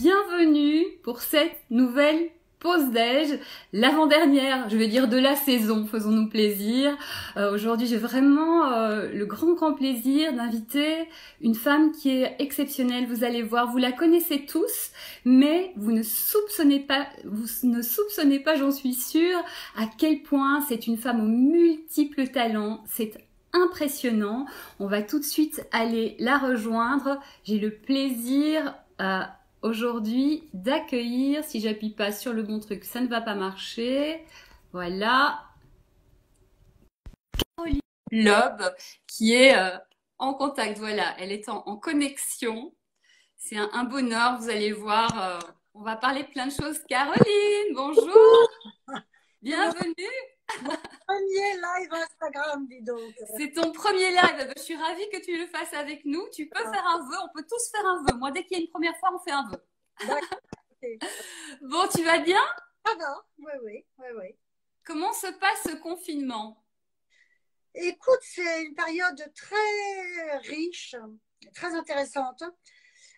bienvenue pour cette nouvelle pause déj, l'avant-dernière, je vais dire de la saison, faisons-nous plaisir. Aujourd'hui, j'ai vraiment le grand plaisir d'inviter une femme qui est exceptionnelle. Vous allez voir, vous la connaissez tous, mais vous ne soupçonnez pas, j'en suis sûre, à quel point c'est une femme aux multiples talents. C'est impressionnant. On va tout de suite aller la rejoindre. J'ai le plaisir aujourd'hui d'accueillir, si j'appuie pas sur le bon truc, ça ne va pas marcher. Voilà. Caroline Loeb qui est en contact. Voilà, elle est en connexion. C'est un bonheur, vous allez voir. On va parler de plein de choses. Caroline, bonjour. Bienvenue. Mon premier live Instagram, dis donc. C'est ton premier live. Je suis ravie que tu le fasses avec nous. Tu peux faire un vœu. On peut tous faire un vœu. Moi, dès qu'il y a une première fois, on fait un vœu. D'accord. Okay. Bon, tu vas bien? Ça va, oui. Comment se passe ce confinement? Écoute, c'est une période très riche, très intéressante.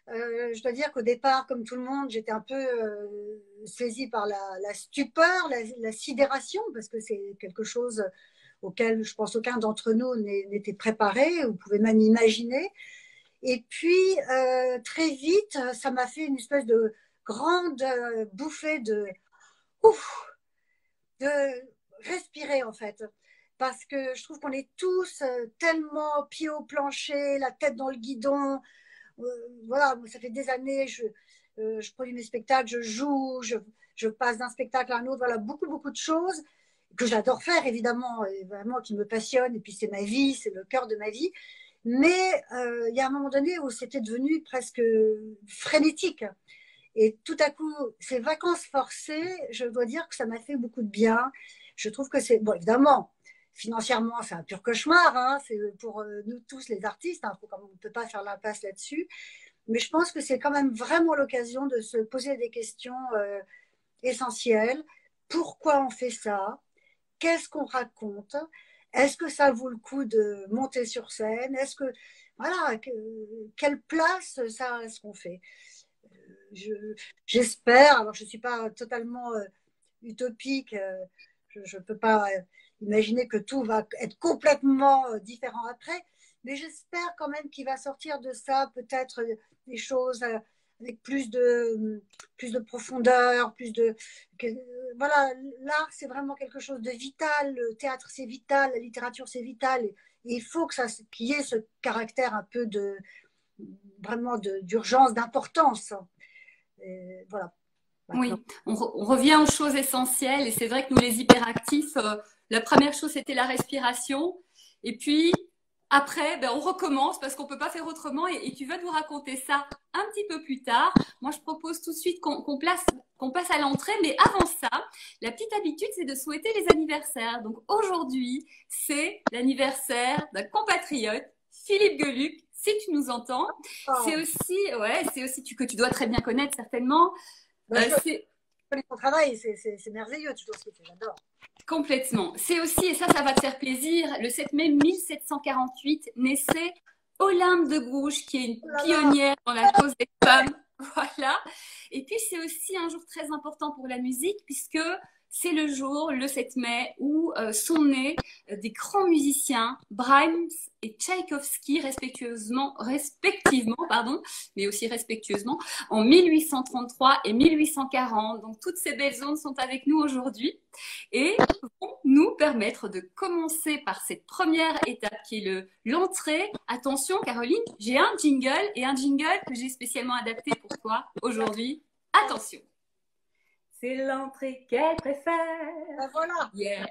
Je dois dire qu'au départ, comme tout le monde, j'étais un peu saisie par la stupeur, la sidération, parce que c'est quelque chose auquel je pense aucun d'entre nous n'était préparé ou pouvait même imaginer. Et puis, très vite, ça m'a fait une espèce de grande bouffée de respirer, en fait. Parce que je trouve qu'on est tous tellement pieds au plancher, la tête dans le guidon. Voilà, ça fait des années, je produis mes spectacles, je joue, je passe d'un spectacle à un autre. Voilà, beaucoup de choses que j'adore faire, évidemment, et vraiment qui me passionnent. Et puis, c'est ma vie, c'est le cœur de ma vie. Mais il y a un moment donné où c'était devenu presque frénétique. Et tout à coup, ces vacances forcées, je dois dire que ça m'a fait beaucoup de bien. Je trouve que c'est, bon, évidemment, financièrement, c'est un pur cauchemar. Hein, c'est pour nous tous les artistes. Hein, on ne peut pas faire l'impasse là-dessus. Mais je pense que c'est quand même vraiment l'occasion de se poser des questions essentielles. Pourquoi on fait ça? Qu'est-ce qu'on raconte? Est-ce que ça vaut le coup de monter sur scène? Est-ce que, voilà, quelle place ça a ce qu'on fait? J'espère, alors je ne suis pas totalement utopique, je ne peux pas imaginer que tout va être complètement différent après, mais j'espère quand même qu'il va sortir de ça peut-être des choses avec plus de profondeur, voilà, l'art c'est vraiment quelque chose de vital, le théâtre c'est vital, la littérature c'est vital, et il faut que qu'il y ait ce caractère un peu vraiment d'urgence, d'importance. Et voilà. Oui, Maintenant. on revient aux choses essentielles et c'est vrai que nous les hyperactifs, la première chose c'était la respiration et puis après on recommence parce qu'on peut pas faire autrement et tu vas nous raconter ça un petit peu plus tard. Moi je propose tout de suite qu'on passe à l'entrée, mais avant ça, la petite habitude c'est de souhaiter les anniversaires. Donc aujourd'hui c'est l'anniversaire d'un compatriote, Philippe Geluck. Si tu nous entends, c'est aussi que tu dois très bien connaître certainement. Je connais ton travail, c'est merveilleux toujours ce que tu fais, j'adore. Complètement. C'est aussi, et ça va te faire plaisir, le 7 mai 1748 naissait Olympe de Gouges, qui est une pionnière dans la cause des femmes. Voilà. Et puis, c'est aussi un jour très important pour la musique, puisque c'est le jour, le 7 mai, où sont nés des grands musiciens, Brahms et Tchaïkovski, respectivement, mais aussi respectueusement, en 1833 et 1840. Donc, toutes ces belles ondes sont avec nous aujourd'hui et vont nous permettre de commencer par cette première étape qui est l'entrée. Attention, Caroline, j'ai un jingle et un jingle que j'ai spécialement adapté pour toi aujourd'hui. Attention. C'est l'entrée qu'elle préfère. Ben voilà. Yeah.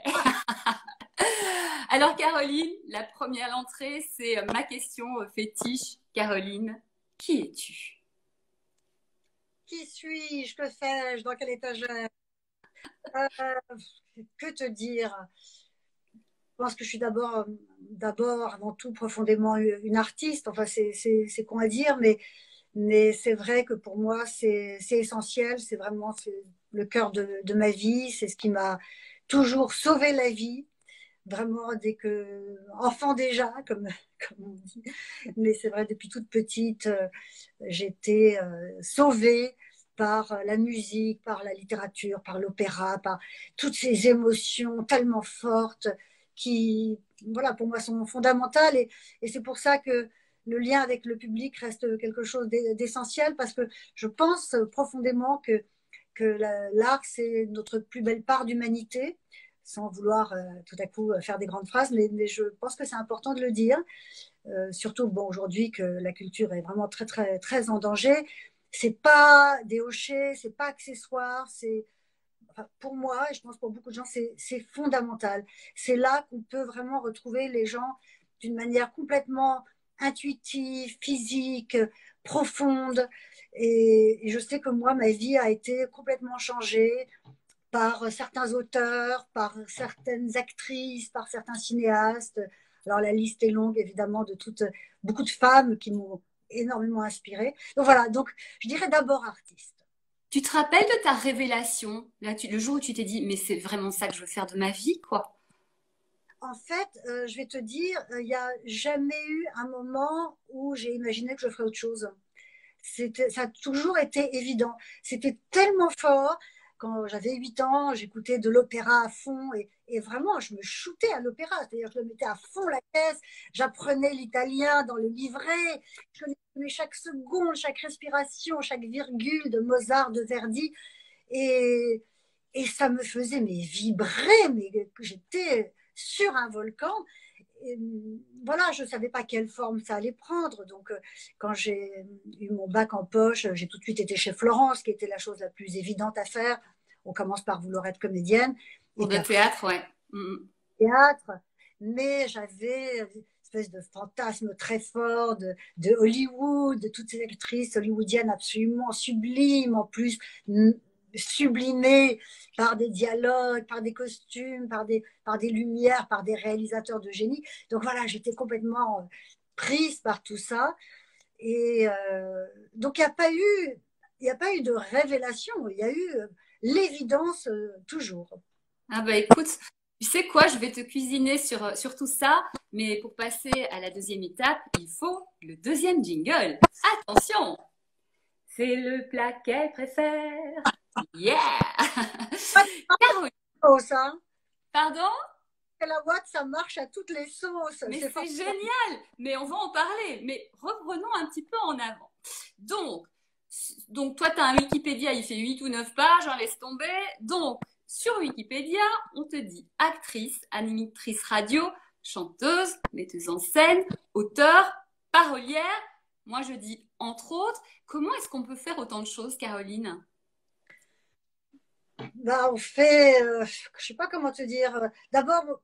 Alors Caroline, la première entrée, c'est ma question fétiche. Caroline, qui es-tu? Qui suis-je? Que fais-je? Dans quelle étagère? euh, Que te dire? Je pense que je suis d'abord, avant tout, profondément une artiste. Enfin, c'est con à dire, mais c'est vrai que pour moi, c'est essentiel. C'est vraiment le cœur de ma vie. C'est ce qui m'a toujours sauvé la vie. Vraiment, dès que, enfant déjà, comme on dit. Mais c'est vrai, depuis toute petite, j'étais sauvée par la musique, par la littérature, par l'opéra, par toutes ces émotions tellement fortes qui, voilà, pour moi, sont fondamentales. Et c'est pour ça que le lien avec le public reste quelque chose d'essentiel, parce que je pense profondément que l'art, c'est notre plus belle part d'humanité, sans vouloir tout à coup faire des grandes phrases, mais je pense que c'est important de le dire, surtout bon, aujourd'hui que la culture est vraiment très, très, très en danger. C'est pas des hochets, c'est pas accessoire, c'est, enfin, pour moi, et je pense pour beaucoup de gens, c'est fondamental. C'est là qu'on peut vraiment retrouver les gens d'une manière complètement intuitive, physique, profonde. Et je sais que moi, ma vie a été complètement changée par certains auteurs, par certaines actrices, par certains cinéastes. Alors la liste est longue, évidemment, de toutes, beaucoup de femmes qui m'ont énormément inspirée. Donc voilà, donc je dirais d'abord artiste. Tu te rappelles de ta révélation, là, le jour où tu t'es dit, mais c'est vraiment ça que je veux faire de ma vie, quoi. En fait, je vais te dire, il n'y a jamais eu un moment où j'ai imaginé que je ferais autre chose. Ça a toujours été évident. C'était tellement fort. Quand j'avais 8 ans, j'écoutais de l'opéra à fond et vraiment, je me shootais à l'opéra. C'est-à-dire, je le mettais à fond la caisse. J'apprenais l'italien dans le livret. Je connaissais chaque seconde, chaque respiration, chaque virgule de Mozart, de Verdi. Et, et ça me faisait mais vibrer, mais que j'étais sur un volcan. Et, voilà, je ne savais pas quelle forme ça allait prendre. Donc, quand j'ai eu mon bac en poche, j'ai tout de suite été chez Florence, qui était la chose la plus évidente à faire. On commence par vouloir être comédienne. Et Pour de puis après, théâtre, ouais. Mm. théâtre. Mais j'avais une espèce de fantasme très fort de Hollywood, de toutes ces actrices hollywoodiennes absolument sublimes, en plus sublimées par des dialogues, par des costumes, par des lumières, par des réalisateurs de génie. Donc voilà, j'étais complètement prise par tout ça. Et donc il n'y a pas eu de révélation, il y a eu l'évidence toujours. Ah bah écoute, tu sais quoi, je vais te cuisiner sur tout ça, mais pour passer à la deuxième étape, il faut le deuxième jingle. Attention, c'est le plat qu'elle préfère. Yeah! Caroline, Oh, ça. pardon? La boîte, ça marche à toutes les sauces. Mais C'est c'est formidable. génial! Mais on va en parler. Mais reprenons un petit peu en avant. Donc, donc toi, tu as un Wikipédia, il fait 8 ou 9 pages, on laisse tomber. Donc, sur Wikipédia, on te dit actrice, animatrice radio, chanteuse, metteuse en scène, auteure, parolière. Moi, je dis entre autres. Comment est-ce qu'on peut faire autant de choses, Caroline? Bah, on fait, je sais pas comment te dire. D'abord,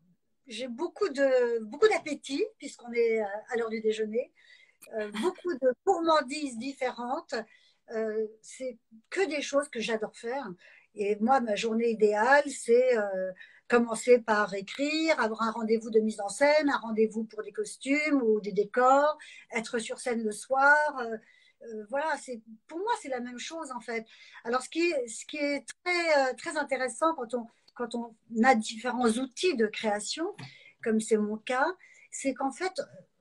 j'ai beaucoup d'appétit puisqu'on est à l'heure du déjeuner. Beaucoup de gourmandises différentes. C'est que des choses que j'adore faire. Et moi, ma journée idéale, c'est commencer par écrire, avoir un rendez-vous de mise en scène, un rendez-vous pour des costumes ou des décors, être sur scène le soir. Voilà, pour moi, c'est la même chose en fait. Alors, ce qui est très, très intéressant quand on a différents outils de création, comme c'est mon cas, c'est qu'en fait,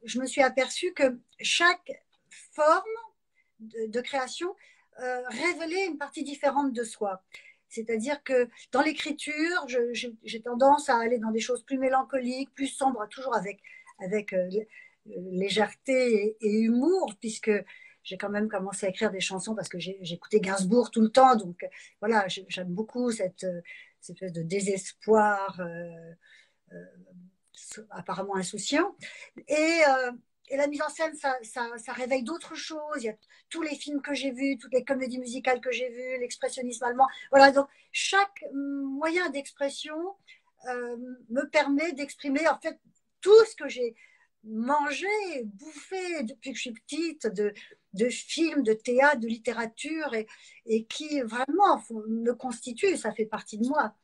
je me suis aperçue que chaque forme de création révélait une partie différente de soi. C'est-à-dire que dans l'écriture, j'ai tendance à aller dans des choses plus mélancoliques, plus sombres, toujours avec légèreté et humour, puisque j'ai quand même commencé à écrire des chansons parce que j'écoutais Gainsbourg tout le temps. Donc voilà, j'aime beaucoup cette espèce de désespoir apparemment insouciant. Et, euh, et la mise en scène, ça réveille d'autres choses. Il y a tous les films que j'ai vus, toutes les comédies musicales que j'ai vues, l'expressionnisme allemand. Voilà, donc chaque moyen d'expression me permet d'exprimer en fait tout ce que j'ai mangé, bouffé depuis que je suis petite, de films, de théâtre, de littérature, et qui vraiment me constitue, ça fait partie de moi.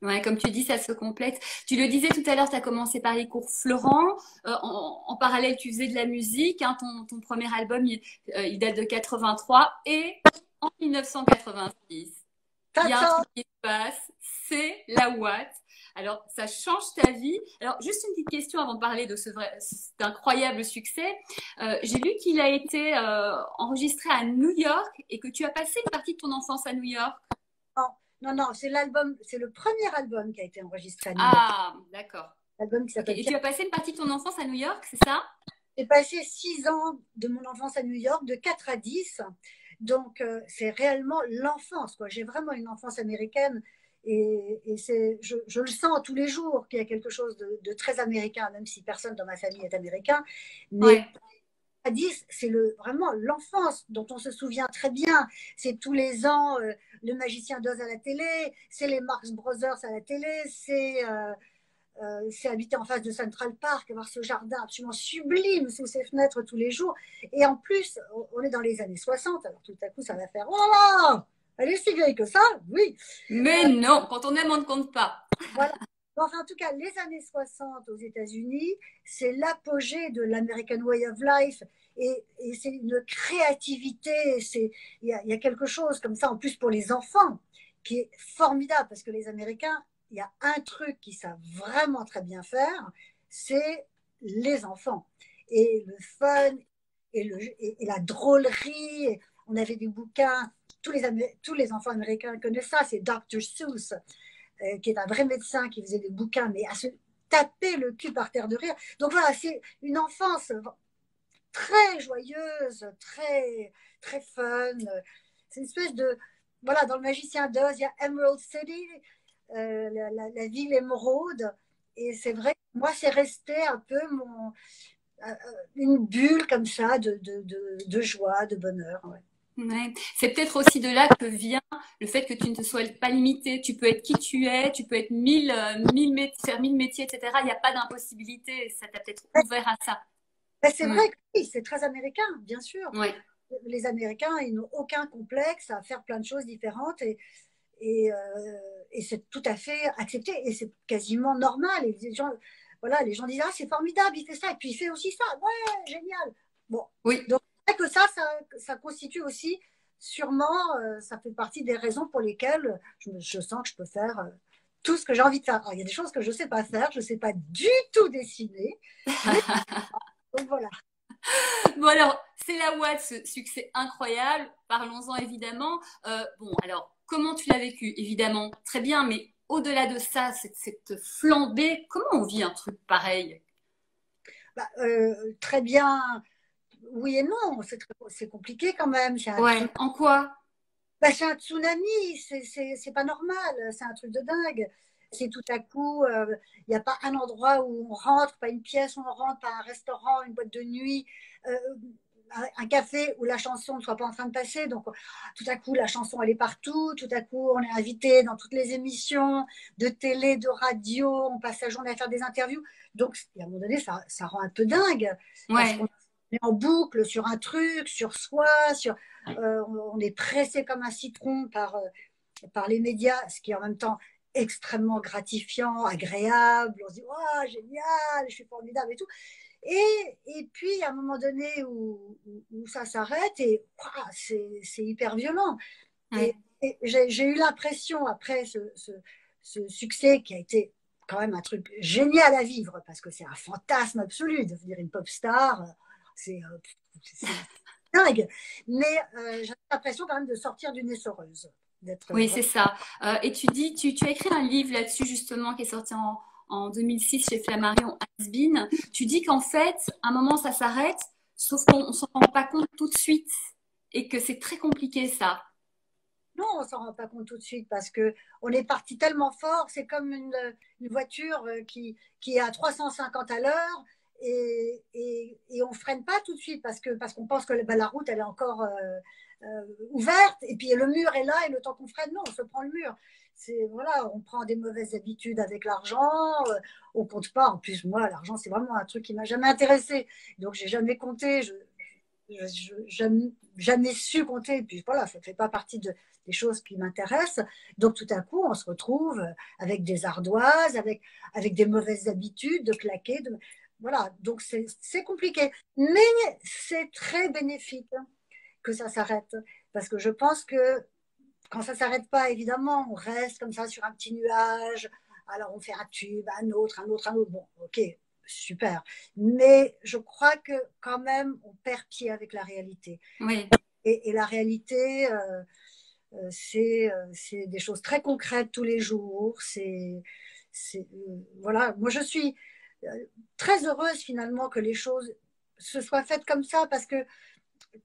Ouais, comme tu dis, ça se complète. Tu le disais tout à l'heure, tu as commencé par les cours Florent. En parallèle, tu faisais de la musique. Hein. Ton premier album, il date de 83. Et en 1986, il y a un Tata, truc qui se passe, c'est la Watt. Alors, ça change ta vie. Alors, juste une petite question avant de parler de cet incroyable succès. J'ai lu qu'il a été enregistré à New York et que tu as passé une partie de ton enfance à New York. Non, non, non, c'est l'album, c'est le premier album qui a été enregistré à New York. Ah, d'accord. L'album qui Ok. s'appelle Et tu Pierre. as passé une partie de ton enfance à New York, c'est ça? J'ai passé 6 ans de mon enfance à New York, de 4 à 10. Donc, c'est réellement l'enfance, quoi. J'ai vraiment une enfance américaine et je le sens tous les jours qu'il y a quelque chose de très américain, même si personne dans ma famille est américain. Mais Ouais. à 10, c'est vraiment l'enfance dont on se souvient très bien. C'est tous les ans le Magicien d'Oz à la télé, c'est les Marx Brothers à la télé, c'est habiter en face de Central Park, avoir ce jardin absolument sublime sous ses fenêtres tous les jours. Et en plus, on est dans les années 60, alors tout à coup, ça va faire oh là, elle est si vieille que ça, oui. Mais non, quand on aime, on ne compte pas. Voilà. Enfin, en tout cas, les années 60 aux États-Unis, c'est l'apogée de l'American Way of Life. Et c'est une créativité, il y a quelque chose comme ça, en plus pour les enfants, qui est formidable, parce que les Américains, il y a un truc qu'ils savent vraiment très bien faire, c'est les enfants. Et le fun, et la drôlerie. On avait des bouquins, tous les enfants américains connaissent ça, c'est Dr. Seuss, qui est un vrai médecin qui faisait des bouquins, mais à se taper le cul par terre de rire. Donc voilà, c'est une enfance très joyeuse, très, très fun. C'est une espèce de... Voilà, dans le Magicien d'Oz, il y a Emerald City, la ville émeraude. Et c'est vrai que moi, c'est resté un peu une bulle comme ça de joie, de bonheur. Ouais. Ouais. C'est peut-être aussi de là que vient le fait que tu ne te sois pas limité. Tu peux être qui tu es, tu peux être faire mille métiers, etc. Il n'y a pas d'impossibilité. Ça t'a peut-être ouvert à ça. Ben, c'est Mm. vrai que oui, c'est très américain, bien sûr. Ouais. Les Américains, ils n'ont aucun complexe à faire plein de choses différentes et, et c'est tout à fait accepté et c'est quasiment normal. Et les gens, voilà, les gens disent ah c'est formidable, il fait ça et puis il fait aussi ça, ouais génial. Bon, Oui. donc c'est vrai que ça constitue aussi sûrement, ça fait partie des raisons pour lesquelles je sens que je peux faire tout ce que j'ai envie de faire. Alors, il y a des choses que je ne sais pas faire, je ne sais pas du tout dessiner, mais donc voilà. Bon alors, c'est la Watt, ce succès incroyable. Parlons-en évidemment. Bon alors, comment tu l'as vécu? Évidemment, très bien, mais au-delà de ça, cette flambée, comment on vit un truc pareil? Bah, très bien, oui et non, c'est compliqué quand même. Ouais. En quoi? Bah, c'est un tsunami, c'est pas normal, c'est un truc de dingue. C'est tout à coup, il n'y a pas un endroit où on rentre, pas une pièce où on rentre, pas un restaurant, une boîte de nuit, euh, un café où la chanson ne soit pas en train de passer. Donc, tout à coup, la chanson, elle est partout. Tout à coup, on est invité dans toutes les émissions de télé, de radio. On passe la journée à faire des interviews. Donc, à un moment donné, ça rend un peu dingue parce qu'on Ouais. est en boucle sur un truc, sur soi, on est pressé comme un citron par les médias, ce qui est en même temps extrêmement gratifiant, agréable. On se dit, oh, génial, je suis formidable et tout. Et puis, il y a un moment donné où ça s'arrête et ouah, c'est hyper violent. Et, Ouais. et j'ai eu l'impression, après ce succès qui a été quand même un truc génial à vivre, parce que c'est un fantasme absolu de devenir une pop star, c'est dingue. Mais j'ai l'impression quand même de sortir d'une essoreuse. D'être Oui, vraiment... c'est ça. Et tu dis, tu as écrit un livre là-dessus justement qui est sorti en 2006 chez Flammarion Has-Been. Tu dis qu'en fait, à un moment, ça s'arrête, sauf qu'on ne s'en rend pas compte tout de suite et que c'est très compliqué ça. Non, on s'en rend pas compte tout de suite parce que on est parti tellement fort. C'est comme une voiture qui est à 350 à l'heure et on freine pas tout de suite parce qu'on pense que bah, la route elle est encore ouverte et puis le mur est là et le temps qu'on freine, non, on se prend le mur. C'est voilà, on prend des mauvaises habitudes avec l'argent, on compte pas. En plus, moi, l'argent c'est vraiment un truc qui m'a jamais intéressé, donc j'ai jamais compté. Jamais su compter. Et puis voilà, ça ne fait pas partie des choses qui m'intéressent. Donc tout à coup, on se retrouve avec des ardoises, avec des mauvaises habitudes, de claquer. Voilà, donc c'est compliqué. Mais c'est très bénéfique que ça s'arrête. Parce que je pense que quand ça ne s'arrête pas, évidemment, on reste comme ça sur un petit nuage, Alors on fait un tube, un autre, un autre, un autre. Bon, ok, super. Mais je crois que quand même, on perd pied avec la réalité. Oui. Et la réalité, c'est des choses très concrètes tous les jours. Voilà. Moi, je suis euh, très heureuse finalement que les choses se soient faites comme ça parce que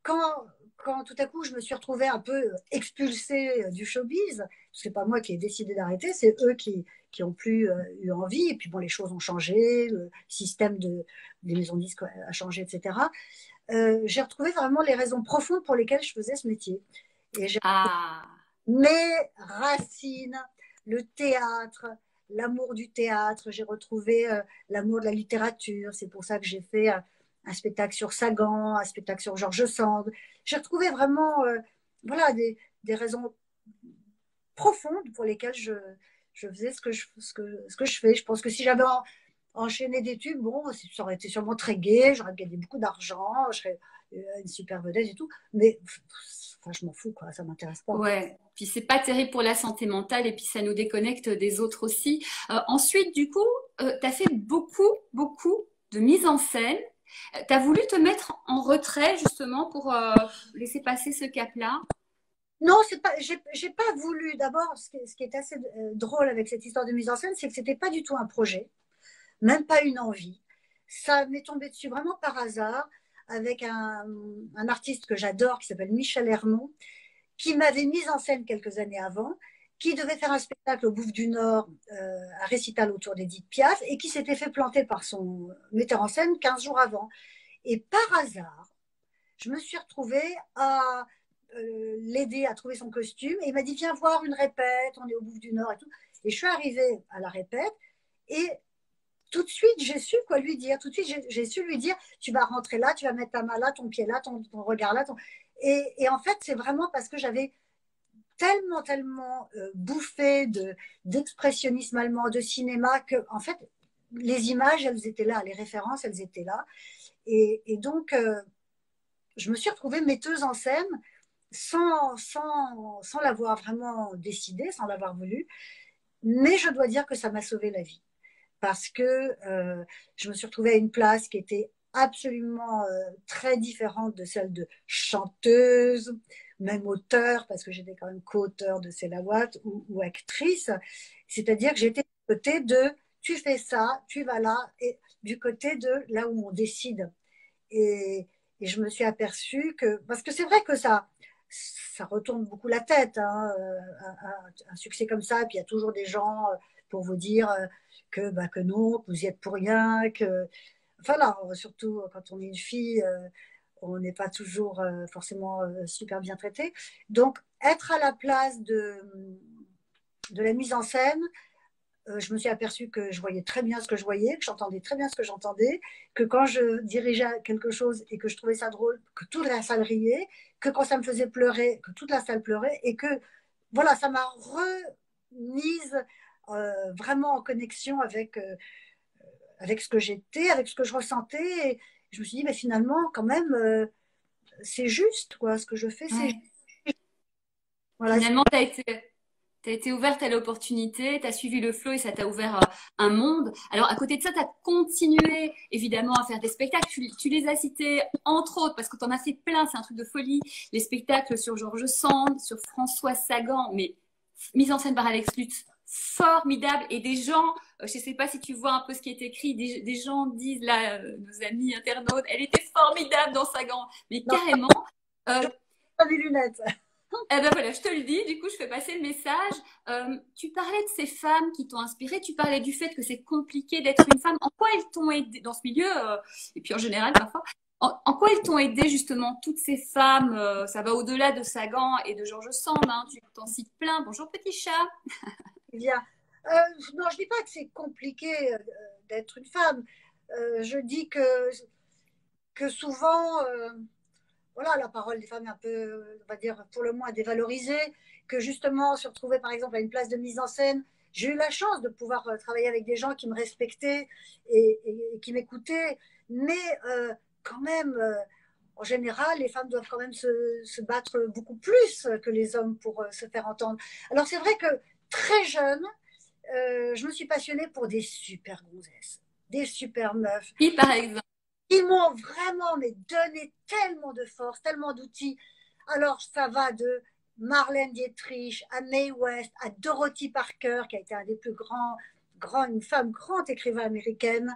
quand, quand tout à coup je me suis retrouvée un peu expulsée du showbiz, c'est pas moi qui ai décidé d'arrêter, c'est eux qui ont plus eu envie. Et puis bon, les choses ont changé, le système des maisons de disques a changé, etc. J'ai retrouvé vraiment les raisons profondes pour lesquelles je faisais ce métier. Et j'ai Ah, mes racines, le théâtre, l'amour du théâtre. J'ai retrouvé l'amour de la littérature. C'est pour ça que j'ai fait un spectacle sur Sagan, un spectacle sur George Sand. J'ai retrouvé vraiment voilà, des raisons profondes pour lesquelles je faisais ce que je fais. Je pense que si j'avais enchaîné des tubes, bon, ça aurait été sûrement très gai, j'aurais gagné beaucoup d'argent, je serais une super vedette et tout. Mais enfin, je m'en fous, quoi, ça m'intéresse pas. ouais. Puis c'est pas terrible pour la santé mentale et puis ça nous déconnecte des autres aussi. Ensuite, du coup, tu as fait beaucoup, beaucoup de mise en scène. Tu as voulu te mettre en retrait justement pour laisser passer ce cap-là. Non, c'est pas, j'ai pas voulu. D'abord, ce qui est assez drôle avec cette histoire de mise en scène, c'est que c'était pas du tout un projet, même pas une envie. Ça m'est tombé dessus vraiment par hasard avec un artiste que j'adore qui s'appelle Michel Hermont, qui m'avait mise en scène quelques années avant, qui devait faire un spectacle au Bouffe du Nord, un récital autour d'Edith Piaf, et qui s'était fait planter par son metteur en scène 15 jours avant. Et par hasard, je me suis retrouvée à l'aider à trouver son costume. Et il m'a dit, viens voir une répète, on est au Bouffe du Nord et tout. Et je suis arrivée à la répète et tout de suite, j'ai su quoi lui dire. Tout de suite, j'ai su lui dire, tu vas rentrer là, tu vas mettre ta main là, ton pied là, ton regard là. Et en fait, c'est vraiment parce que j'avais tellement, tellement bouffé d'expressionnisme allemand, de cinéma, que en fait, les images, elles étaient là, les références, elles étaient là. Et donc, je me suis retrouvée metteuse en scène sans l'avoir vraiment décidé, sans l'avoir voulu. Mais je dois dire que ça m'a sauvé la vie. Parce que je me suis retrouvée à une place qui était absolument très différente de celle de chanteuse, même auteur, parce que j'étais quand même co-auteur de C'est la boîte ou actrice. C'est-à-dire que j'étais du côté de tu fais ça, tu vas là, et du côté de là où on décide. Et, et je me suis aperçue que, parce que c'est vrai que ça retourne beaucoup la tête, hein, un succès comme ça, et puis il y a toujours des gens pour vous dire que non, que vous y êtes pour rien, que, enfin là, surtout quand on est une fille, on n'est pas toujours forcément super bien traité. Donc, être à la place de la mise en scène, je me suis aperçue que je voyais très bien ce que je voyais, que j'entendais très bien ce que j'entendais, que quand je dirigeais quelque chose et que je trouvais ça drôle, que toute la salle riait, que quand ça me faisait pleurer, que toute la salle pleurait, et que voilà, ça m'a remise vraiment en connexion avec ce que j'étais, avec ce que je ressentais. Et je me suis dit, mais finalement, quand même, c'est juste, quoi, ce que je fais, c'est juste. Ouais. Voilà. Finalement, t'as été ouverte à l'opportunité, tu as suivi le flow et ça t'a ouvert un monde. Alors, à côté de ça, tu as continué évidemment à faire des spectacles. Tu les as cités entre autres parce que tu en as fait plein, c'est un truc de folie. Les spectacles sur Georges Sand, sur François Sagan, mais mise en scène par Alex Lutz, formidable. Et des gens, je ne sais pas si tu vois un peu ce qui est écrit, des gens disent là, nos amis internautes, elle était formidable dans Sagan, mais Non, carrément. je Euh, pas des lunettes. eh ben voilà, je te le dis, du coup, je fais passer le message. Tu parlais de ces femmes qui t'ont inspiré, tu parlais du fait que c'est compliqué d'être une femme. En quoi elles t'ont aidé dans ce milieu, et puis en général parfois, en quoi elles t'ont aidé justement, toutes ces femmes, ça va au-delà de Sagan et de Georges Sand, hein, tu t'en cites plein. Bonjour petit chat. Bien. Non, je dis pas que c'est compliqué d'être une femme. Je dis que souvent, voilà, la parole des femmes est un peu, on va dire, pour le moins dévalorisée, que justement, se retrouver par exemple à une place de mise en scène, j'ai eu la chance de pouvoir travailler avec des gens qui me respectaient et qui m'écoutaient, mais quand même, en général, les femmes doivent quand même se battre beaucoup plus que les hommes pour se faire entendre. Alors c'est vrai que très jeune, je me suis passionnée pour des super gonzesses, des super meufs, Qui, par exemple? qui m'ont vraiment mais, donné tellement de force, tellement d'outils. Alors, ça va de Marlène Dietrich à Mae West, à Dorothy Parker, qui a été un des plus une femme grande écrivain américaine.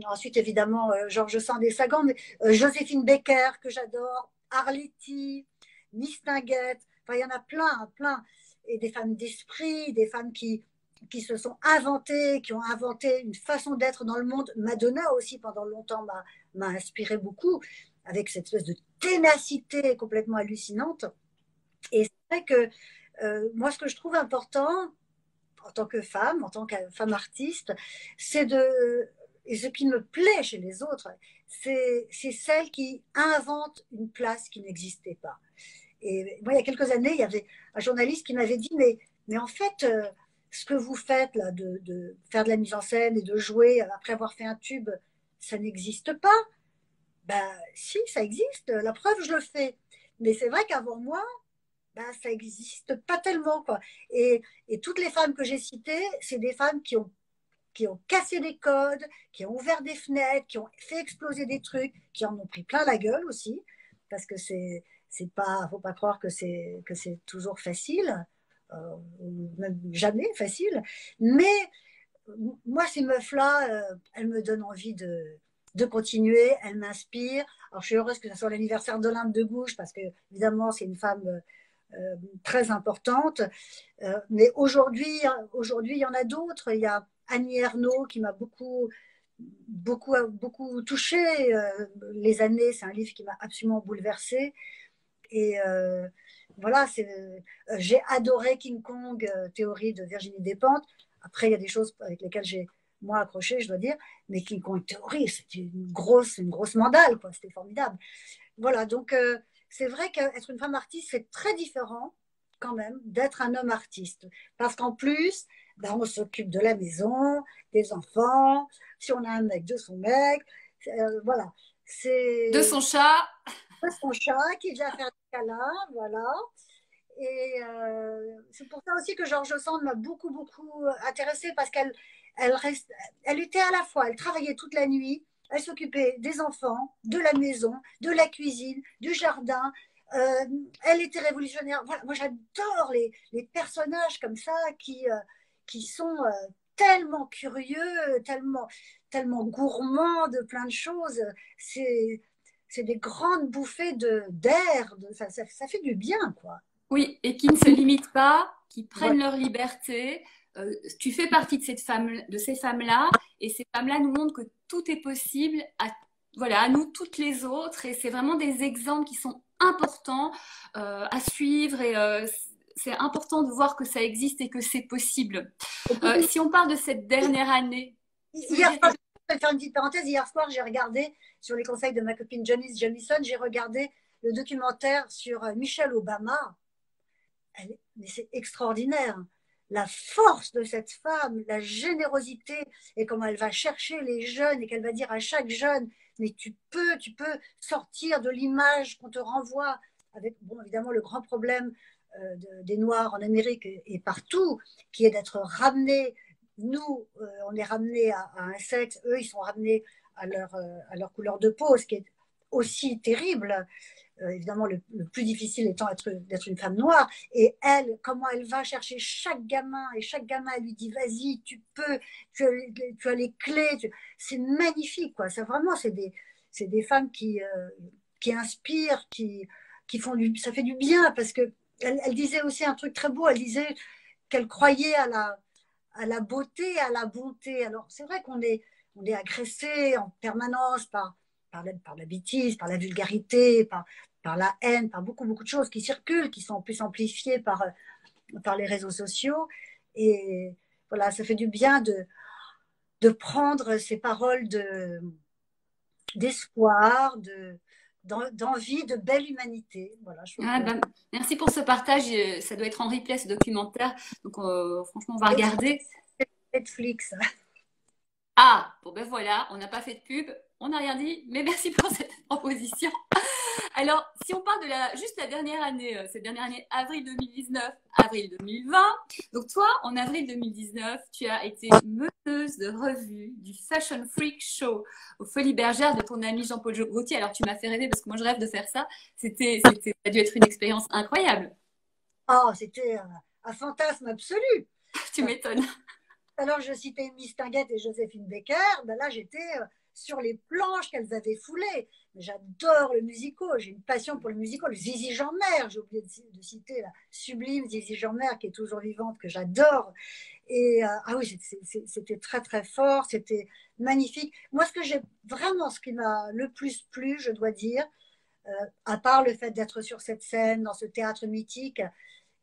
Ensuite, évidemment, Georges Sand et Sagan, mais Joséphine Baker, que j'adore, Arletty, Miss Tinguette, enfin, il y en a plein, hein, plein. Et des femmes d'esprit, des femmes qui se sont inventées, qui ont inventé une façon d'être dans le monde. Madonna aussi, pendant longtemps, m'a inspiré beaucoup, avec cette espèce de ténacité complètement hallucinante. Et c'est vrai que moi, ce que je trouve important, en tant que femme, en tant que femme artiste, c'est de... Et ce qui me plaît chez les autres, c'est celles qui inventent une place qui n'existait pas. Et moi, il y a quelques années, il y avait un journaliste qui m'avait dit, mais en fait, ce que vous faites là, de faire de la mise en scène et de jouer après avoir fait un tube, ça n'existe pas. Ben, si, ça existe. La preuve, je le fais. Mais c'est vrai qu'avant moi, ben, ça n'existe pas tellement, quoi. Et toutes les femmes que j'ai citées, c'est des femmes qui ont cassé des codes, qui ont ouvert des fenêtres, qui ont fait exploser des trucs, qui en ont pris plein la gueule aussi, parce que c'est pas, faut pas croire que c'est toujours facile, ou même jamais facile. Mais moi, ces meufs-là, elles me donnent envie de continuer, elles m'inspirent. Alors, je suis heureuse que ce soit l'anniversaire d'Olympe de Gouges, parce que, évidemment, c'est une femme très importante. Mais aujourd'hui, il y en a d'autres. Il y a Annie Ernaux qui m'a beaucoup touchée. Les années, c'est un livre qui m'a absolument bouleversée. Et voilà, j'ai adoré King Kong, théorie de Virginie Despentes. Après, il y a des choses avec lesquelles j'ai moins accroché, je dois dire. Mais King Kong théorie, c'était une grosse mandale, quoi. C'était formidable. Voilà, donc c'est vrai qu'être une femme artiste, c'est très différent quand même d'être un homme artiste. Parce qu'en plus, ben, on s'occupe de la maison, des enfants, si on a un mec, de son mec. Voilà, De c'est son chat? son chat qui vient faire des câlins, voilà. Et c'est pour ça aussi que Georges Sand m'a beaucoup intéressée parce elle était à la fois, elle travaillait toute la nuit, elle s'occupait des enfants, de la maison, de la cuisine, du jardin. Euh, Elle était révolutionnaire. Voilà, moi, j'adore les personnages comme ça qui sont tellement curieux, tellement gourmands de plein de choses. C'est, c'est des grandes bouffées d'air. Ça fait du bien, quoi. Oui, et qui ne se limitent pas, qui Voilà. prennent leur liberté. Tu fais partie de ces femmes-là, et ces femmes-là nous montrent que tout est possible voilà, à nous toutes les autres, et c'est vraiment des exemples qui sont importants à suivre, et c'est important de voir que ça existe et que c'est possible. Si on parle de cette dernière année, tu veux Hier dire soir, quelque je vais faire une petite parenthèse. Hier soir, j'ai regardé, sur les conseils de ma copine Janice Jamison, j'ai regardé le documentaire sur Michelle Obama. Mais c'est extraordinaire. La force de cette femme, la générosité et comment elle va chercher les jeunes et qu'elle va dire à chaque jeune, mais tu peux sortir de l'image qu'on te renvoie avec, bon, évidemment, le grand problème des Noirs en Amérique et partout, qui est d'être ramenés. Nous, on est ramenés à un sexe, eux, ils sont ramenés à leur couleur de peau, ce qui est aussi terrible. Évidemment, le plus difficile étant d'être une femme noire. Et elle, comment elle va chercher chaque gamin, et chaque gamin, elle lui dit, vas-y, tu peux, tu as les clés. C'est magnifique, quoi. Ça, vraiment, c'est des femmes qui inspirent, qui font ça fait du bien, parce que elle disait aussi un truc très beau, elle disait qu'elle croyait à la beauté, à la bonté. Alors, c'est vrai on est agressé en permanence par la bêtise, par la vulgarité, par la haine, par beaucoup de choses qui circulent, qui sont en plus amplifiées par les réseaux sociaux. Et voilà, ça fait du bien de prendre ces paroles d'espoir, d'envie, de belle humanité. Voilà, je trouve Ah, que ben, merci pour ce partage. Ça doit être en replay ce documentaire. Donc, franchement, on va regarder. Netflix. Ah, bon ben voilà, on n'a pas fait de pub, on n'a rien dit, mais merci pour cette proposition. Alors, si on parle de juste la dernière année, cette dernière année, avril 2019, avril 2020, donc toi, en avril 2019, tu as été meneuse de revue du Fashion Freak Show aux Folies Bergères de ton ami Jean-Paul Gaultier. Alors, tu m'as fait rêver parce que moi, je rêve de faire ça. Ça a dû être une expérience incroyable. Oh, c'était un fantasme absolu. Tu m'étonnes. Alors, je citais Miss Tinguette et Joséphine Baker. Ben là, j'étais sur les planches qu'elles avaient foulées. J'adore le musical. J'ai une passion pour le musical. Zizi Jeanmaire, j'ai oublié de citer la sublime Zizi Jeanmaire qui est toujours vivante, que j'adore. Et ah oui, c'était très très fort. C'était magnifique. Moi, ce qui m'a le plus plu, je dois dire, à part le fait d'être sur cette scène, dans ce théâtre mythique,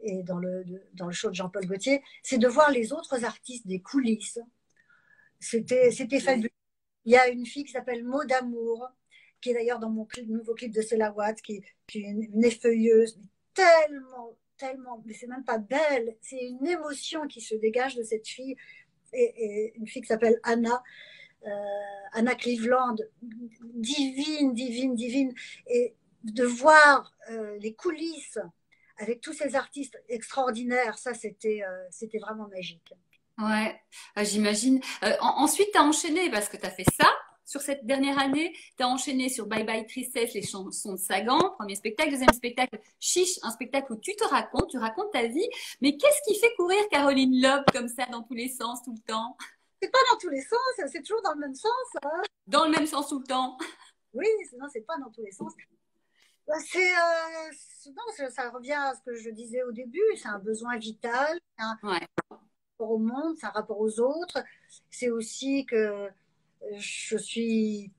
et dans le show de Jean-Paul Gaultier, c'est de voir les autres artistes des coulisses. C'était fabuleux. Il y a une fille qui s'appelle Maud Amour, qui est d'ailleurs dans mon nouveau clip de Céla Watt, qui est une effeuilleuse, tellement, mais c'est même pas belle, c'est une émotion qui se dégage de cette fille, et une fille qui s'appelle Anna Cleveland, divine, et de voir les coulisses avec tous ces artistes extraordinaires, ça c'était vraiment magique. Ouais, j'imagine. Ensuite, tu as enchaîné parce que tu as fait ça sur cette dernière année. Tu as enchaîné sur Bye Bye Tristesse, les chansons de Sagan, premier spectacle. Deuxième spectacle, Chiche, un spectacle où tu racontes ta vie. Mais qu'est-ce qui fait courir Caroline Loeb comme ça dans tous les sens tout le temps? C'est pas dans tous les sens, c'est toujours dans le même sens. Hein. Dans le même sens tout le temps. Oui, non, c'est pas dans tous les sens. Non, ça revient à ce que je disais au début, c'est un besoin vital, un Ouais. rapport au monde, c'est un rapport aux autres. C'est aussi que je suis,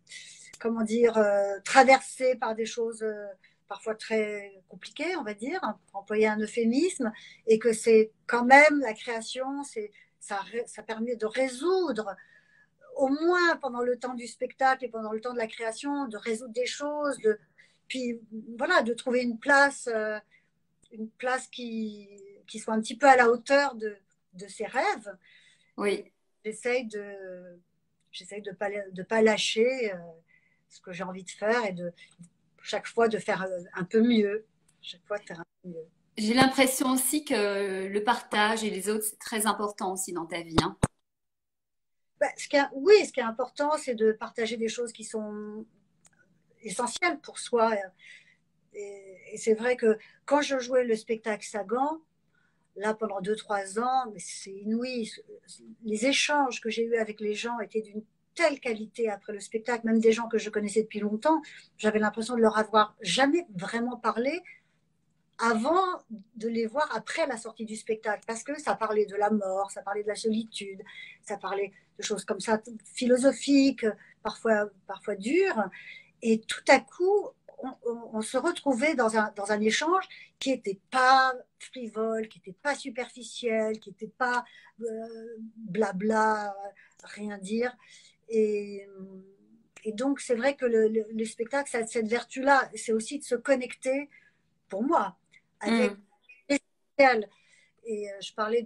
comment dire, traversée par des choses parfois très compliquées, on va dire, hein, pour employer un euphémisme, et que c'est quand même la création, ça permet de résoudre, au moins pendant le temps du spectacle et pendant le temps de la création, de résoudre des choses, puis voilà, de trouver une place qui soit un petit peu à la hauteur de ses rêves. Oui. J'essaye de pas lâcher ce que j'ai envie de faire et de chaque fois de faire un peu mieux. Chaque fois de faire un peu mieux. J'ai l'impression aussi que le partage et les autres, c'est très important aussi dans ta vie, hein. Bah, oui, ce qui est important, c'est de partager des choses qui sont essentielles pour soi. Et c'est vrai que quand je jouais le spectacle Sagan, là pendant 2 3 ans, mais c'est inouï. Les échanges que j'ai eus avec les gens étaient d'une telle qualité après le spectacle, même des gens que je connaissais depuis longtemps, j'avais l'impression de leur avoir jamais vraiment parlé avant de les voir après la sortie du spectacle, parce que ça parlait de la mort, ça parlait de la solitude, ça parlait de choses comme ça, philosophiques, parfois dures, et tout à coup, on se retrouvait dans un échange qui n'était pas frivole, qui n'était pas superficiel, qui n'était pas blabla, rien dire. Et, et donc, c'est vrai que le spectacle, ça a cette vertu-là, c'est aussi de se connecter, pour moi, avec l'essentiel. Et je parlais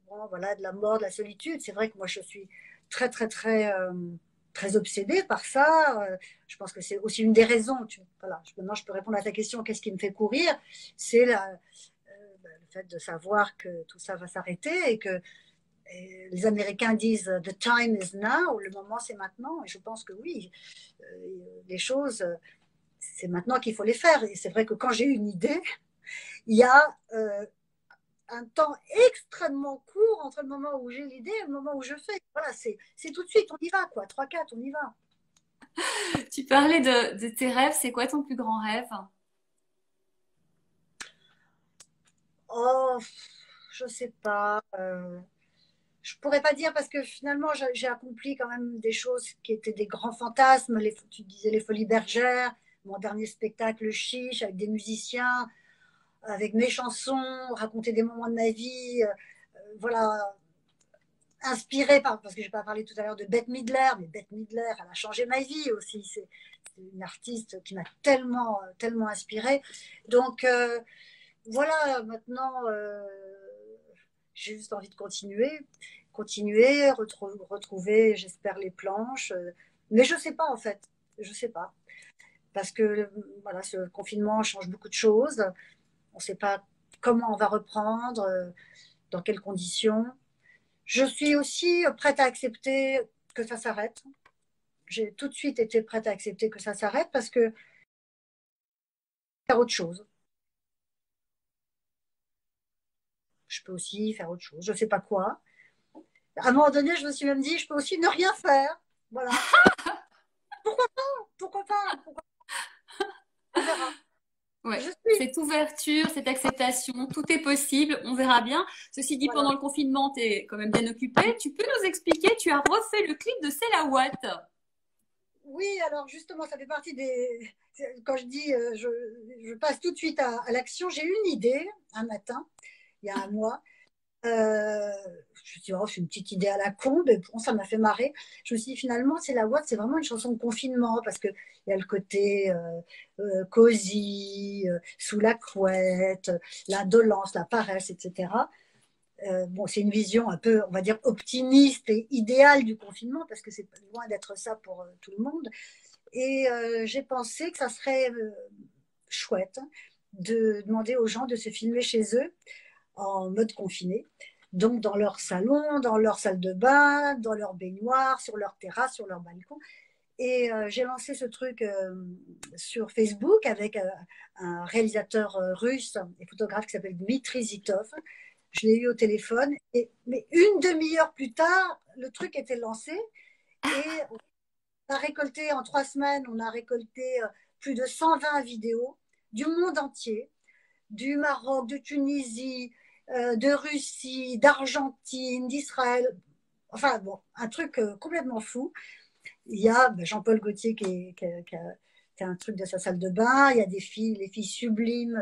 bon, voilà, de la mort, de la solitude. C'est vrai que moi, je suis très obsédée par ça. Je pense que c'est aussi une des raisons. Voilà, maintenant, je peux répondre à ta question, qu'est-ce qui me fait courir? C'est le fait de savoir que tout ça va s'arrêter et que les Américains disent The time is now, le moment c'est maintenant. Et je pense que oui, les choses, c'est maintenant qu'il faut les faire. Et c'est vrai que quand j'ai une idée, il y a un temps extrêmement court entre le moment où j'ai l'idée et le moment où je fais. Voilà, c'est tout de suite, on y va, quoi. 3 4, on y va. Tu parlais de tes rêves, c'est quoi ton plus grand rêve? Oh, je sais pas. Je pourrais pas dire parce que finalement, j'ai accompli quand même des choses qui étaient des grands fantasmes. Tu disais les Folies Bergères, mon dernier spectacle, le Chiche, avec des musiciens, avec mes chansons, raconter des moments de ma vie. Voilà, inspirée parce que je n'ai pas parlé tout à l'heure de Bette Midler, mais Bette Midler, elle a changé ma vie aussi. C'est une artiste qui m'a tellement inspirée. Donc, voilà, maintenant, j'ai juste envie de continuer, retrouver, j'espère, les planches. Mais je ne sais pas, en fait. Je ne sais pas. parce que voilà, ce confinement change beaucoup de choses. On ne sait pas comment on va reprendre, dans quelles conditions. Je suis aussi prête à accepter que ça s'arrête. J'ai tout de suite été prête à accepter que ça s'arrête parce que faire autre chose. Je peux aussi faire autre chose. Je ne sais pas quoi. À un moment donné, je me suis même dit, je peux aussi ne rien faire. Voilà. Pourquoi pas? Pourquoi pas? Pourquoi pas. On verra. Ouais. Je suis. Cette ouverture, cette acceptation, tout est possible, on verra bien. Ceci dit, Voilà. pendant le confinement, tu es quand même bien occupée. Tu peux nous expliquer, tu as refait le clip de C'est la Watt. Oui, alors justement, ça fait partie des. Quand je dis, je passe tout de suite à l'action. J'ai eu une idée un matin, il y a un mois. Euh, je me suis dit, oh, c'est une petite idée à la con, mais bon, ça m'a fait marrer. Je me suis dit, finalement, c'est la Watt, c'est vraiment une chanson de confinement parce qu'il y a le côté cosy, sous la couette, l'indolence, la paresse, etc. Bon, c'est une vision un peu, on va dire, optimiste et idéale du confinement parce que c'est loin d'être ça pour tout le monde. Et j'ai pensé que ça serait chouette de demander aux gens de se filmer chez eux en mode confiné. Donc dans leur salon, dans leur salle de bain, dans leur baignoire, sur leur terrasse, sur leur balcon. Et j'ai lancé ce truc sur Facebook avec un réalisateur russe et photographe qui s'appelle Dmitri Zitov. Je l'ai eu au téléphone. Mais une demi-heure plus tard, le truc était lancé et on a récolté en 3 semaines, on a récolté plus de 120 vidéos du monde entier, du Maroc, de Tunisie, de Russie, d'Argentine, d'Israël. Enfin bon, un truc complètement fou. Il y a Jean-Paul Gaultier qui a un truc de sa salle de bain. Il y a des filles, les filles sublimes,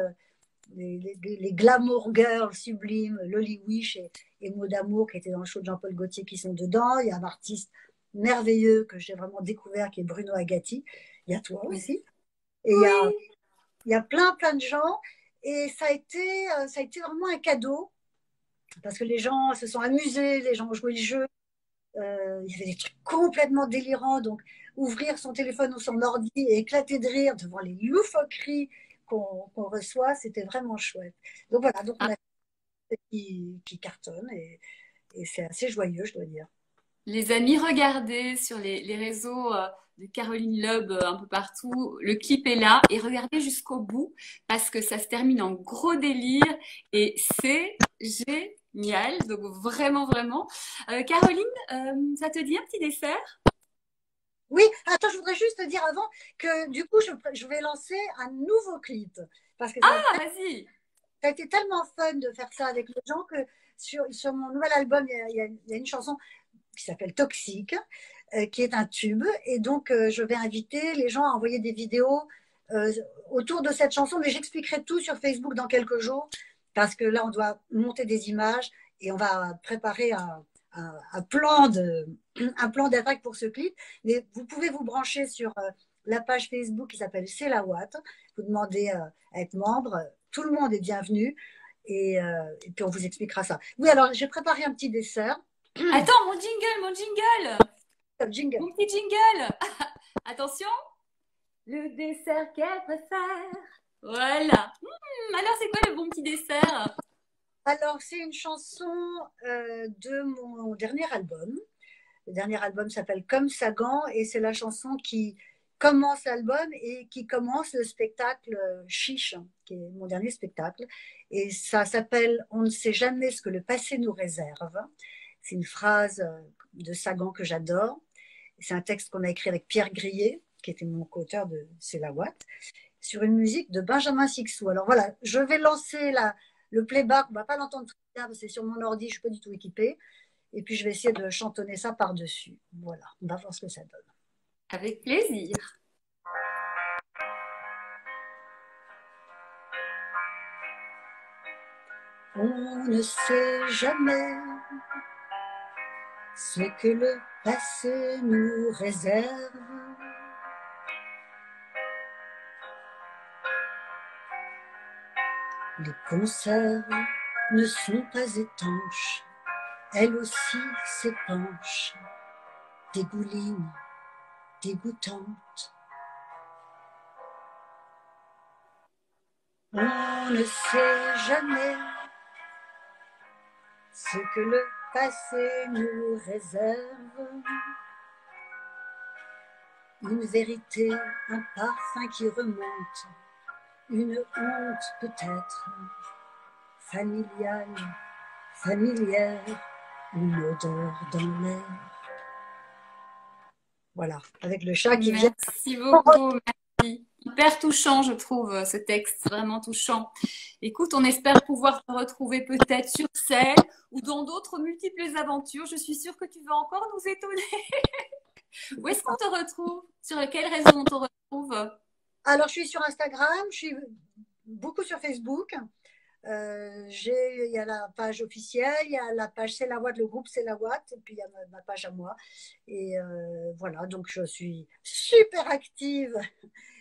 les glamour girls sublimes, Loli Wish et Maud Amour qui étaient dans le show de Jean-Paul Gaultier qui sont dedans. Il y a un artiste merveilleux que j'ai vraiment découvert qui est Bruno Agati. Il y a toi Oui. aussi. Et Oui. il y a plein de gens. Et ça a été vraiment un cadeau parce que les gens se sont amusés, les gens ont joué le jeu. Il y avait des trucs complètement délirants. Donc, ouvrir son téléphone ou son ordi et éclater de rire devant les loufoqueries qu'on reçoit, c'était vraiment chouette. Donc voilà, donc on Ah, a fait qui cartonne et c'est assez joyeux, je dois dire. les amis, regardez sur les réseaux de Caroline Loeb un peu partout. Le clip est là et regardez jusqu'au bout parce que ça se termine en gros délire et c'est génial. Donc vraiment, vraiment. Caroline, ça te dit un petit dessert? Oui, attends, je voudrais juste te dire avant que du coup, je vais lancer un nouveau clip parce que Ah, vas-y. ça a été tellement fun de faire ça avec les gens que sur mon nouvel album, il y a une chanson qui s'appelle Toxique, qui est un tube. Et donc, je vais inviter les gens à envoyer des vidéos euh, autour de cette chanson, mais j'expliquerai tout sur Facebook dans quelques jours, parce que là, on doit monter des images et on va préparer un plan un plan d'attaque pour ce clip. Mais vous pouvez vous brancher sur la page Facebook qui s'appelle C'est la Watt. Vous demandez à être membre. Tout le monde est bienvenu. Et puis, on vous expliquera ça. Oui, alors, j'ai préparé un petit dessert. Attends, mon jingle, Jingle. mon petit jingle. Attention, le dessert qu'elle préfère. Voilà. Alors, c'est quoi le bon petit dessert? Alors, c'est une chanson de mon dernier album. Le dernier album s'appelle Comme Sagan et c'est la chanson qui commence l'album et qui commence le spectacle Chiche, qui est mon dernier spectacle. Et ça s'appelle On ne sait jamais ce que le passé nous réserve. C'est une phrase de Sagan que j'adore. C'est un texte qu'on a écrit avec Pierre Grillet, qui était mon co-auteur de C'est la Watt, sur une musique de Benjamin Sixou. Alors voilà, je vais lancer le playback, on ne va pas l'entendre très bien parce que c'est sur mon ordi, je ne suis pas du tout équipée. Et puis je vais essayer de chantonner ça par-dessus. Voilà, on va voir ce que ça donne. Avec plaisir. On ne sait jamais ce que le passé nous réserve. Les conserves ne sont pas étanches, elles aussi s'épanchent, dégoulinent, dégoûtantes. On ne sait jamais ce que le passé nous réserve. Une vérité, un parfum qui remonte, une honte peut-être, familiale, familière, une odeur dans l'air. Voilà, avec le chat qui vient. Merci beaucoup, merci. Hyper touchant, je trouve, ce texte, vraiment touchant. Écoute, on espère pouvoir te retrouver peut-être sur scène ou dans d'autres multiples aventures. Je suis sûre que tu vas encore nous étonner. Où est-ce qu'on te retrouve? Sur quel réseau on te retrouve? Alors, je suis sur Instagram, je suis beaucoup sur Facebook. Il y a la page officielle, il y a la page C'est la Watt, le groupe C'est la Watt, et puis il y a ma page à moi. Et voilà, donc je suis super active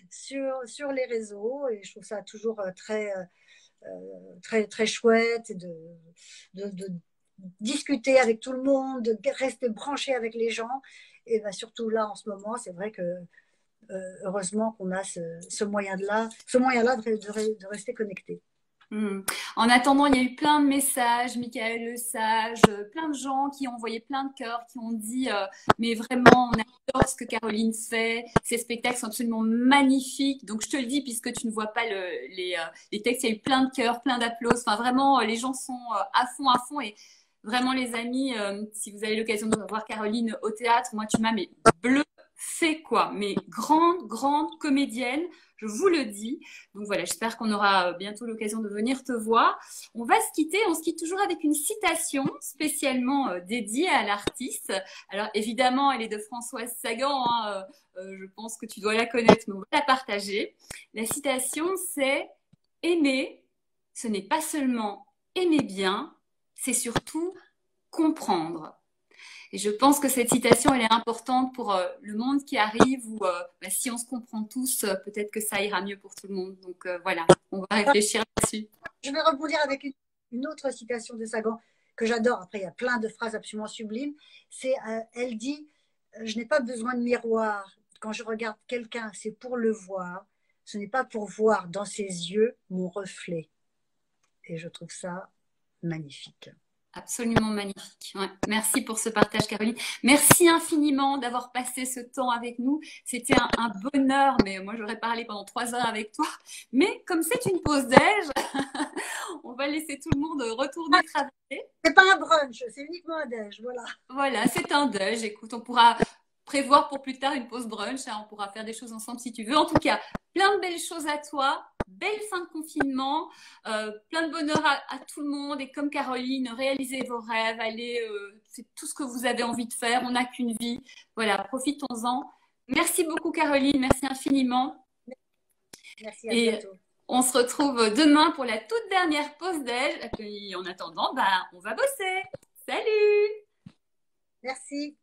sur les réseaux et je trouve ça toujours très chouette de discuter avec tout le monde, de rester branché avec les gens. Et ben surtout là, en ce moment, c'est vrai que heureusement qu'on a ce moyen-là de rester connecté. En attendant, il y a eu plein de messages, Michael Le Sage, plein de gens qui ont envoyé plein de cœurs, qui ont dit mais vraiment, on adore ce que Caroline fait, ces spectacles sont absolument magnifiques. Donc je te le dis, puisque tu ne vois pas les textes, il y a eu plein de cœurs, plein d'applaudissements. Enfin vraiment, les gens sont à fond. Et vraiment, les amis, si vous avez l'occasion de voir Caroline au théâtre, moi tu m'as mais bluffée quoi, mais grande comédienne. Je vous le dis. Donc voilà, j'espère qu'on aura bientôt l'occasion de venir te voir. On va se quitter. On se quitte toujours avec une citation spécialement dédiée à l'artiste. Alors évidemment, elle est de Françoise Sagan. Hein, je pense que tu dois la connaître, mais on va la partager. La citation, c'est « Aimer, ce n'est pas seulement aimer bien, c'est surtout comprendre ». Et je pense que cette citation, elle est importante pour le monde qui arrive où si on se comprend tous, peut-être que ça ira mieux pour tout le monde. Donc voilà, on va réfléchir là-dessus. Je vais rebondir avec une autre citation de Sagan que j'adore. Après, il y a plein de phrases absolument sublimes. Elle dit « Je n'ai pas besoin de miroir. Quand je regarde quelqu'un, c'est pour le voir. Ce n'est pas pour voir dans ses yeux mon reflet. » Et je trouve ça magnifique. Absolument magnifique. Ouais. Merci pour ce partage, Caroline. Merci infiniment d'avoir passé ce temps avec nous. C'était un bonheur, mais moi j'aurais parlé pendant 3 heures avec toi. Mais comme c'est une pause déj, on va laisser tout le monde retourner travailler. C'est pas un brunch, c'est uniquement un déj, voilà. Voilà, c'est un déj. Écoute, on pourra prévoir pour plus tard une pause brunch. Hein, on pourra faire des choses ensemble si tu veux. En tout cas, plein de belles choses à toi. Belle fin de confinement, plein de bonheur à tout le monde et comme Caroline, réalisez vos rêves, allez, c'est tout ce que vous avez envie de faire, on n'a qu'une vie, voilà, profitons-en. Merci beaucoup Caroline, merci infiniment. Merci, à bientôt. On se retrouve demain pour la toute dernière pause déj et en attendant, on va bosser. Salut! Merci.